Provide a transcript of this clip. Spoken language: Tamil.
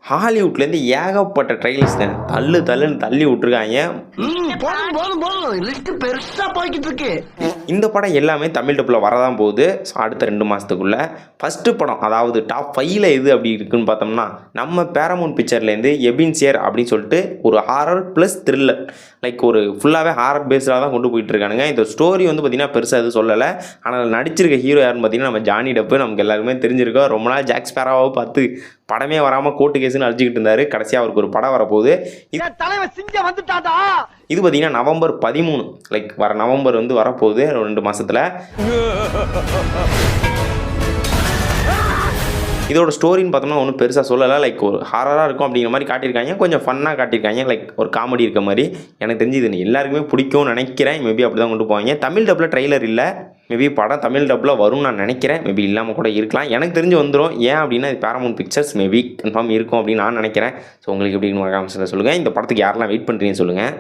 ஹாலிவுட்லேருந்து ஏகப்பட்ட ட்ரெய்லர்ஸ் தள்ளுன்னு தள்ளி விட்டுருக்காங்க. இந்த படம் எல்லாமே தமிழ் டப்பில் வரதான் போகுது அடுத்த 2 மாதத்துக்குள்ளே. ஃபஸ்ட்டு படம் அதாவது டாப் 5ல் எது அப்படி இருக்குன்னு பார்த்தோம்னா நம்ம பேரமௌண்ட் பிக்சர்லேருந்து எபின்சியர் அப்படின்னு சொல்லிட்டு ஒரு ஹாரர் ப்ளஸ் த்ரில்லர் லைக் ஒரு ஃபுல்லாகவே ஹாரர் பேஸ்டாக தான் கொண்டு போயிட்டு இருக்கானுங்க. இந்த ஸ்டோரி வந்து பார்த்திங்கன்னா பெருசாக எதுவும் சொல்லலை. ஆனால் நடிச்சிருக்க ஹீரோ யாருன்னு பார்த்தீங்கன்னா நம்ம ஜானி டெப்பு. நமக்கு எல்லாருமே தெரிஞ்சிருக்கோம். ரொம்ப நாள் ஜாக் ஸ்பேரோவை பார்த்து படமே வராமல் கோர்ட்டு கேஸுன்னு அடிச்சுக்கிட்டு இருந்தார். கடைசியாக அவருக்கு ஒரு படம் வரப்போகுது. இது பார்த்தீங்கன்னா நவம்பர் 13 லைக் வர நவம்பர் வந்து வரப்போகுது 2 மாதத்தில். இதோட ஸ்டோரின்னு பார்த்தோம்னா ஒன்றும் பெருசாக சொல்லலை. லைக் ஒரு ஹாரராக இருக்கும் அப்படிங்கிற மாதிரி காட்டியிருக்காங்க. கொஞ்சம் ஃபன்னாக காட்டியிருக்காங்க. லைக் ஒரு காமெடி இருக்க மாதிரி. எனக்கு தெரிஞ்சு இது எல்லாருக்குமே பிடிக்கும்னு நினைக்கிறேன். மேபி அப்படி தான் கொண்டு போவாங்க. தமிழ் டப்பில் ட்ரெய்லர் இல்லை. மேபி படம் தமிழ் டப்பில் வரும்னு நான் நினைக்கிறேன். மேபி இல்லாமல் கூட இருக்கலாம். எனக்கு தெரிஞ்சு வந்துடும். ஏன் அப்படின்னா இது பேரமௌண்ட் பிக்சர்ஸ் மேபி கன்ஃபார்ம் இருக்கும் அப்படின்னு நான் நினைக்கிறேன். ஸோ உங்களுக்கு எப்படின்னு சொல்லுங்கள். இந்த படத்துக்கு யாரெல்லாம் வெயிட் பண்ணுறீங்கன்னு சொல்லுங்கள்.